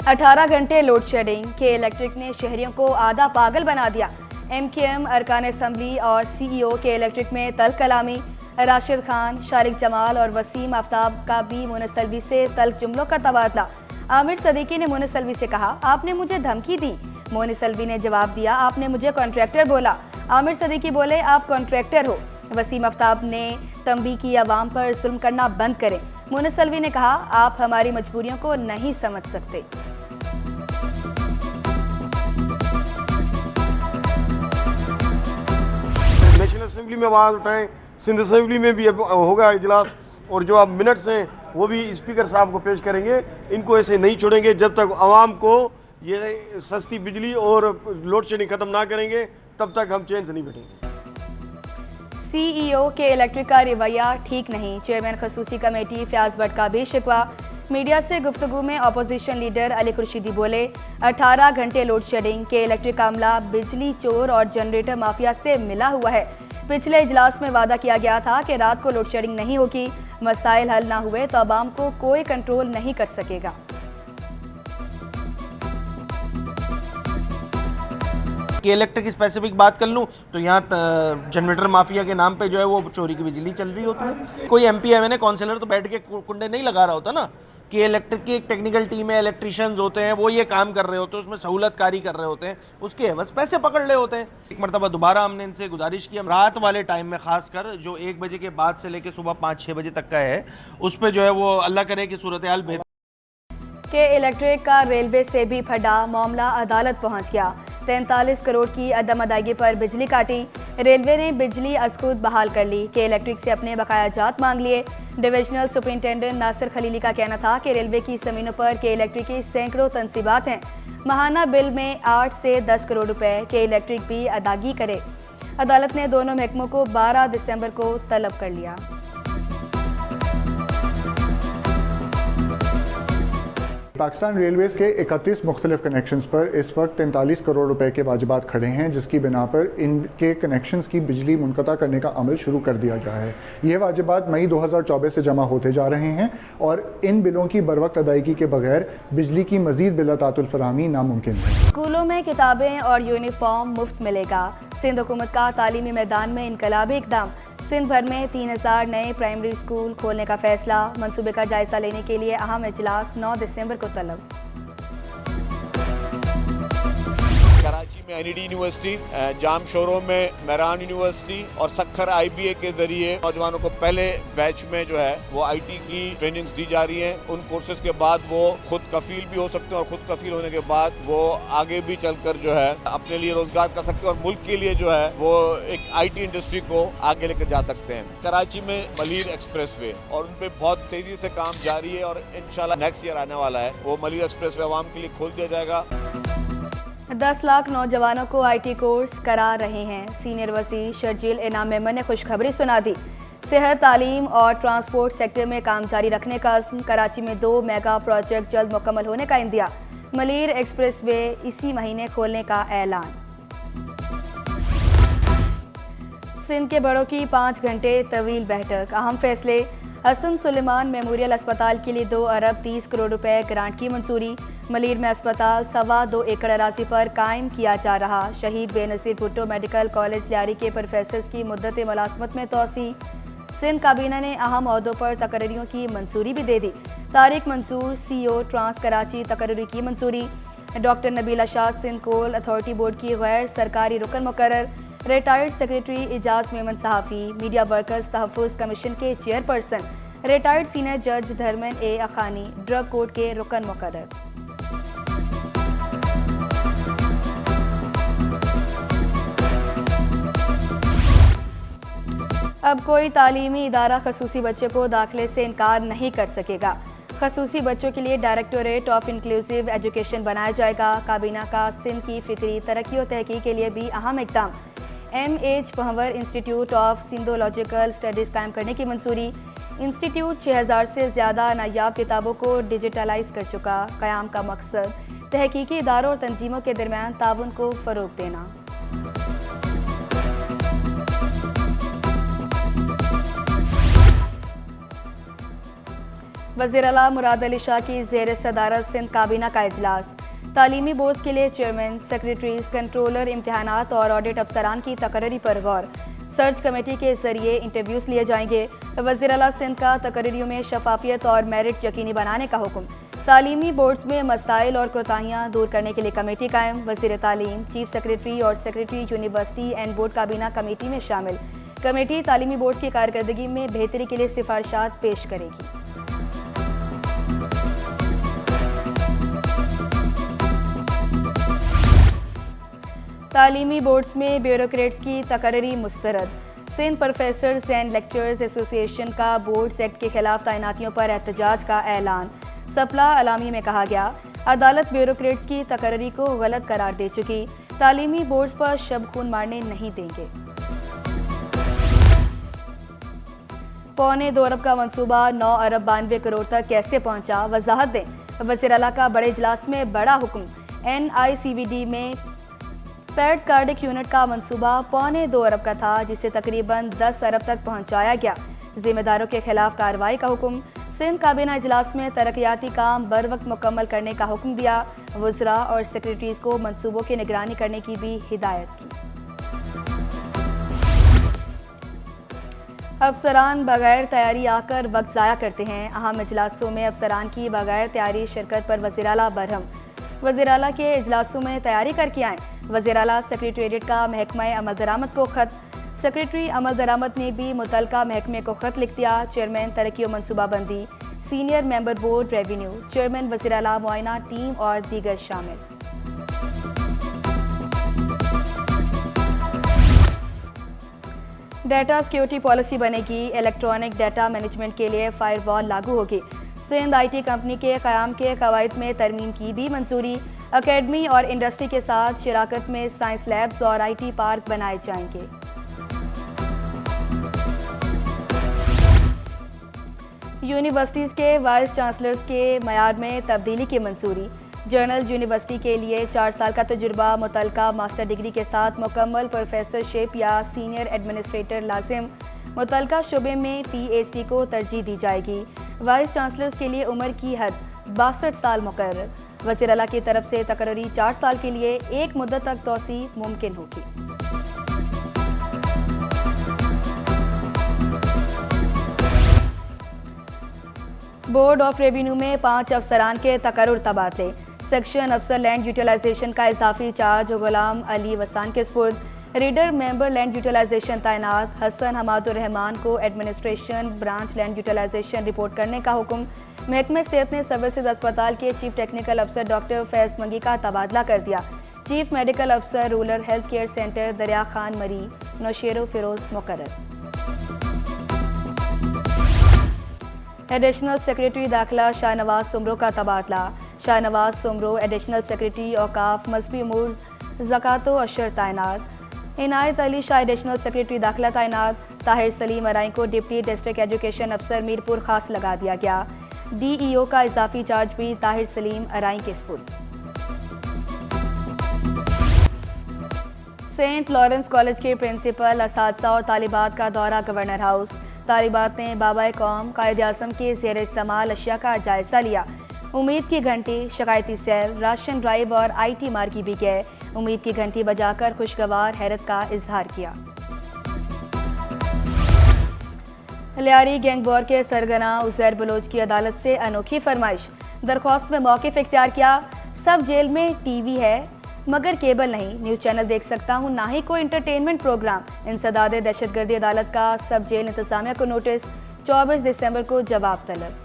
18 घंटे load shedding के electric ने शहरियों को आधा पागल बना दिया। MKM अरकान असम्बली और CEO के इलेक्ट्रिक में तल्ख कलामी। राशिद खान, शारिक जमाल और वसीम आफ्ताब का भी मुनसलवी से तल्ख जुमलों का तबादला। आमिर सदीकी ने मुनसलवी से कहा, आपने मुझे धमकी दी। मुनसलवी ने जवाब दिया, आपने मुझे कॉन्ट्रैक्टर बोला। आमिर सदीकी बोले, आप कॉन्ट्रैक्टर हो। वसीम आफ्ताब ने तंबीह की, अवाम पर जुल्म करना बंद करें। मुनसलवी ने कहा, आप हमारी मजबूरियों को नहीं समझ सकते। नेशनल असेंबली में आवाज उठाएं, सिंध असेंबली में भी अब होगा इजलास, और जो अब मिनट्स हैं वो भी स्पीकर साहब को पेश करेंगे। इनको ऐसे नहीं छोड़ेंगे जब तक आवाम को ये सस्ती बिजली और लोड शेडिंग खत्म ना करेंगे, तब तक हम चैन से नहीं बैठेंगे। CEO के इलेक्ट्रिक का रवैया ठीक नहीं, चेयरमैन खसूसी कमेटी फयाज भट्ट का भी शिकवा। मीडिया से गुफ्तगू में अपोजिशन लीडर अली खुर्शीदी बोले, 18 घंटे लोड शेडिंग के इलेक्ट्रिक मामला बिजली चोर और जनरेटर माफिया से मिला हुआ है। पिछले इजलास में वादा किया गया था कि रात को लोड शेडिंग नहीं होगी। मसाइल हल ना हुए तो अवाम को कोई कंट्रोल नहीं कर सकेगा। कि इलेक्ट्रिक स्पेसिफिक बात कर लूँ तो यहाँ जनरेटर माफिया के नाम पे जो है वो चोरी की बिजली चल रही होती है। कोई MP MNA काउंसिलर तो बैठ के कुंडे नहीं लगा रहा होता ना कि इलेक्ट्रिक की एक टेक्निकल टीम है, इलेक्ट्रिशियंस होते हैं, वो ये काम कर रहे होते हैं, उसमें सहूलतकारी कर रहे होते हैं, उसके बस पैसे पकड़ रहे होते हैं। एक मरतबा दोबारा हमने इनसे गुजारिश की, हम रात वाले टाइम में खासकर जो 1 बजे के बाद से लेकर सुबह 5-6 बजे तक का है, उस पर जो है वो अल्लाह करे कि सूरत हाल बेहतर के इलेक्ट्रिक का रेलवे से भी फटा, मामला अदालत पहुंच गया। 43 करोड़ की अदम अदायगी पर बिजली काटी। रेलवे ने बिजली अज़खुद बहाल कर ली। के इलेक्ट्रिक से अपने बकाया जात मांग लिए। डिविजनल सुपरिंटेंडेंट नासिर खलीली का कहना था कि रेलवे की ज़मीनों पर के इलेक्ट्रिक की सैकड़ों तनसीबात हैं। माहाना बिल में 8 से 10 करोड़ रुपए के इलेक्ट्रिक भी अदागी करे। अदालत ने दोनों महकमों को 12 दिसंबर को तलब कर लिया। पाकिस्तान रेलवेज़ के 31 मुख्तलिफ कनेक्शंस पर इस वक्त 43 करोड़ रुपए के वाजिबात खड़े हैं, जिसकी बिना पर इनके कनेक्शंस की बिजली मुनक़ता करने का अमल शुरू कर दिया गया है। ये वाजिबात मई 2024 से जमा होते जा रहे हैं और इन बिलों की बरवक्त अदायगी के बगैर बिजली की मज़ीद बिलातातुल फराहमी नामुमकिन है। स्कूलों में किताबें और यूनिफॉर्म मुफ्त मिलेगा। सिंध हुकूमत का तालीमी मैदान में इनकलाबी इक़दाम। सिंध भर में 3000 नए प्राइमरी स्कूल खोलने का फैसला। मंसूबे का जायजा लेने के लिए अहम इजलास 9 दिसंबर को तलब। कराची में NED यूनिवर्सिटी, जाम शोरों में मेहरान यूनिवर्सिटी और सखर IBA के जरिए नौजवानों को पहले बैच में जो है वो IT की ट्रेनिंग्स दी जा रही हैं। उन कोर्सेज के बाद वो खुद कफील भी हो सकते हैं और खुद कफील होने के बाद वो आगे भी चलकर जो है अपने लिए रोजगार कर सकते हैं और मुल्क के लिए जो है वो एक IT इंडस्ट्री को आगे लेकर जा सकते हैं। कराची में मलीर एक्सप्रेस वे और उन पर बहुत तेजी से काम जारी है और इंशाल्लाह नेक्स्ट ईयर आने वाला है वो मलीर एक्सप्रेस वे आवाम के लिए खोल दिया जाएगा। 10 लाख नौजवानों को IT कोर्स करा रहे हैं। सीनियर वज़ीर शर्जील इनाम मेमन ने खुशखबरी सुना दी। सेहत, तालीम और ट्रांसपोर्ट सेक्टर में काम जारी रखने का अज़्म। कराची में 2 मेगा प्रोजेक्ट जल्द मुकम्मल होने का इंदिया। मलीर एक्सप्रेस वे इसी महीने खोलने का ऐलान। सिंध के बड़ों की 5 घंटे तवील बैठक। अहम फैसले। हसन सुलेमान मेमोरियल अस्पताल के लिए 2 अरब 30 करोड़ रुपए ग्रांट की मंजूरी। मलीर में अस्पताल 2.25 एकड़ अराजी पर कायम किया जा रहा। शहीद बेनज़ीर भुट्टो मेडिकल कॉलेज लियारी के प्रोफेसर्स की मुद्दत मुलाजमत में तोसी। सिंध काबीना ने अहम अहदों पर तकर्रियों की मंजूरी भी दे दी। तारिक मंसूर CEO ट्रांस कराची तकर्री की मंजूरी। डॉक्टर नबीला शाह सिंध कोल अथॉरिटी बोर्ड की गैर सरकारी रुकन मुकर्रर। रिटायर्ड सेक्रेटरी इजाज मेमन सहाफ़ी। मीडिया वर्कर्स तहफ़्फ़ुज़ कमीशन के चेयरपर्सन। रिटायर्ड सीनियर जज Dharman A Akhani drug court के रुकन मुकर्रर। अब कोई तालीमी इदारा खसूसी बच्चे को दाखिले से इनकार नहीं कर सकेगा। खसूसी बच्चों के लिए डायरेक्टोरेट ऑफ इंक्लूसिव एजुकेशन बनाया जाएगा। काबीना का सिंध की फ़िक्री तरक्की और तहकीक के लिए भी अहम इक़दाम। MH power institute of सिंधोलॉजिकल studies कायम करने की मंजूरी। इंस्टीट्यूट 6000 से ज़्यादा नायाब किताबों को डिजिटलाइज कर चुका। क़याम का मकसद तहकीकी इदारों और तंजीमों के दरमियान ताउन को फ़रोग़ देना। वज़ीर आला मुराद अली शाह की ज़ेर सदारत सिंध काबीना का इजलास। तालीमी बोर्ड के लिए चेयरमैन, सेक्रेटरीज, कंट्रोलर, इम्तिहानात और ऑडिट अफसरान की तकर्री पर गौर। सर्च कमेटी के जरिए इंटरव्यूज लिए जाएंगे। वज़ीर आला सिंध का तकर्रियों में शफाफियत और मेरिट यकीनी बनाने का हुक्म। तालीमी बोर्ड्स में मसाइल और कोताहियाँ दूर करने के लिए कमेटी कायम। वज़ीर तालीम, चीफ सेक्रेटरी और सेक्रेटरी यूनिवर्सिटी एंड बोर्ड काबीना कमेटी में शामिल। कमेटी तालीमी बोर्ड की कारकर्दगी में बेहतरी के लिए सिफारिशात पेश करेगी। तालीमी बोर्ड्स में ब्यूरोक्रेट्स की तकर्री मुस्तरद। Sindh professors and lecturers association का बोर्ड्स एक्ट के खिलाफ तैनातियों पर एहतजाज का ऐलान। सपला अलामी में कहा गया, अदालत ब्यूरोक्रेट्स की तकर्री को गलत करार दे चुकी। तालीमी बोर्ड्स पर शब खून मारने नहीं देंगे। 2.25 अरब का मंसूबा 9 अरब 92 करोड़ तक कैसे पहुंचा, वजाहत दें। वज़ीर आला का बड़े इजलास में बड़ा हुक्म। NICVD में पैड्स कार्डिक यूनिट का मंसूबा 2.25 अरब का था, जिसे तकरीबन 10 अरब तक पहुंचाया गया। जिम्मेदारों के खिलाफ कार्रवाई का हुक्म। सिंध काबीना इजलास में तरक्याती काम बर वक्त मुकम्मल करने का हुक्म दिया। वज़रा और सेक्रेटरीज को मंसूबों की निगरानी करने की भी हिदायत की। अफसरान बगैर तैयारी आकर वक्त ज़ाया करते हैं। अहम इजलासों में अफसरान की बगैर तैयारी शिरकत पर वज़ीर आला बरहम। वज़ीर आला के इजलासों में तैयारी करके आएँ। वज़ीर आला सेक्रेटेरिएट का महकमा अमल दरामद को खत। सेक्रेटरी अमल दरामद ने भी मुतलका महकमे को खत लिख दिया। चेयरमैन तरक्की और मनसूबाबंदी, senior member board revenue, chairman वज़ीर आला मुआयना टीम और दीगर शामिल। डाटा सिक्योरिटी पॉलिसी बनेगी। इलेक्ट्रॉनिक डाटा मैनेजमेंट के लिए फायरवॉल लागू होगी। सिंध IT कंपनी के क़याम के कवायद में तरमीम की भी मंजूरी। अकेडमी और इंडस्ट्री के साथ शिराकत में साइंस लैब्स और IT पार्क बनाए जाएंगे। यूनिवर्सिटीज़ के वाइस चांसलर्स के मयार में तब्दीली की मंजूरी। जर्नल यूनिवर्सिटी के लिए 4 साल का तजुर्बा, मुतलका मास्टर डिग्री के साथ मुकम्मल प्रोफेसरशिप या सीनियर एडमिनिस्ट्रेटर लाजिम। मुतलका शुबे में PhD को तरजीह दी जाएगी। वाइस चांसलर्स के लिए उम्र की हद 62 साल मुकर्रर। वज़ीर आला की तरफ से तकर्री 4 साल के लिए एक मुद्दत तक तोसी मुमकिन होगी। बोर्ड ऑफ रेवेन्यू में 5 अफसरान के तकर्रुर तबादले। सेक्शन अफसर लैंड यूटिलाइजेशन का इजाफी चार्ज गुलाम अली वसान के स्पुर्द। रीडर मेंबर लैंड यूटिलाइजेशन तैनात। हसन हमादुर रहमान को administration branch land utilisation report करने का हुक्म। महकमे सेहत ने सर्विसेज अस्पताल के चीफ टेक्निकल अफसर डॉक्टर फैज़ मंगी का तबादला कर दिया। चीफ मेडिकल अफसर rural health care centre Darya Khan मरी नौशेरो फिरोज मुकर्रर। एडिशनल सेक्रेटरी दाखिला शाहनवाज सुमरो का तबादला। शाहनवाज सुमरो एडिशनल सेक्रेटरी औकाफ मजहबी उमूर ज़कातो अशर तैनात। इनायत अली शाह एडिशनल सेक्रेटरी दाखिला तैनात। ताहिर सलीम अराई को डिप्टी डिस्ट्रिक्ट एजुकेशन अफसर मीरपुर खास लगा दिया गया। DEO का इजाफी चार्ज भी ताहिर सलीम अराई के स्पुर्द। सेंट लॉरेंस कॉलेज के प्रिंसिपल, असातिज़ा और तालिबात का दौरा गवर्नर हाउस। तालिबात ने बाबा कौम कायद आज़म के ज़ेर इस्तेमाल अशिया का जायजा लिया। उम्मीद की घंटी, शिकायती सेल, राशन ड्राइव और IT मार्गी भी गए। उम्मीद की घंटी बजाकर खुशगवार हैरत का इजहार किया। लियारी गैंग वॉर के सरगना उज़ैर बलोच की अदालत से अनोखी फरमाइश। दरख्वास्त में मौक़िफ़ इख्तियार किया। सब जेल में TV है मगर केबल नहीं। न्यूज़ चैनल देख सकता हूँ, ना ही कोई इंटरटेनमेंट प्रोग्राम। इंसदाद दहशतगर्दी अदालत का सब जेल इंतजामिया को नोटिस। 24 दिसंबर को जवाब तलब।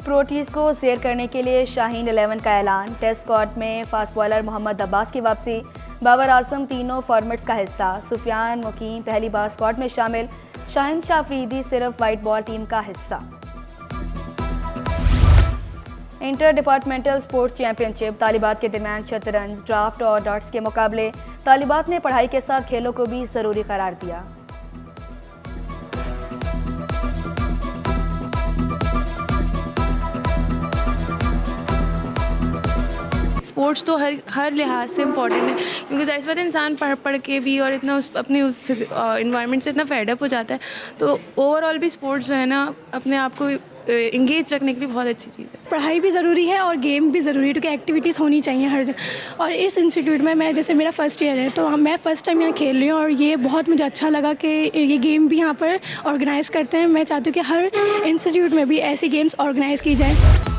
प्रोटीज को शेयर करने के लिए शाहीन 11 का ऐलान। टेस्ट स्क्वाड में फास्ट बॉलर मोहम्मद अब्बास की वापसी। बाबर आजम तीनों फॉर्मेट्स का हिस्सा। सुफियान मुकीम पहली बार स्क्वाड में शामिल। शाहिन शाह अफरीदी सिर्फ वाइट बॉल टीम का हिस्सा। Inter departmental sports championship. तालिबात के दरमियान शतरंज, ड्राफ्ट और डार्ट्स के मुकाबले। तालिबात ने पढ़ाई के साथ खेलों को भी ज़रूरी करार दिया। स्पोर्ट्स तो हर लिहाज से इम्पॉर्टेंट है, क्योंकि जाहिर सी बात है इंसान पढ़ पढ़ के भी और इतना उस अपने इन्वायरमेंट से इतना फेडअप हो जाता है, तो ओवरऑल भी स्पोर्ट्स जो है ना अपने आप को इंगेज रखने के लिए बहुत अच्छी चीज़ है। पढ़ाई भी ज़रूरी है और गेम भी ज़रूरी है, क्योंकि एक्टिविटीज़ होनी चाहिए हर जगह। और इस इंस्टीट्यूट में मैं, जैसे मेरा फर्स्ट ईयर है, तो मैं फ़र्स्ट टाइम यहाँ खेल रही हूँ और ये बहुत मुझे अच्छा लगा कि ये गेम भी यहाँ पर ऑर्गेनाइज़ करते हैं। मैं चाहती हूँ कि हर इंस्टीट्यूट में भी ऐसी गेम्स ऑर्गेनाइज़ की जाए।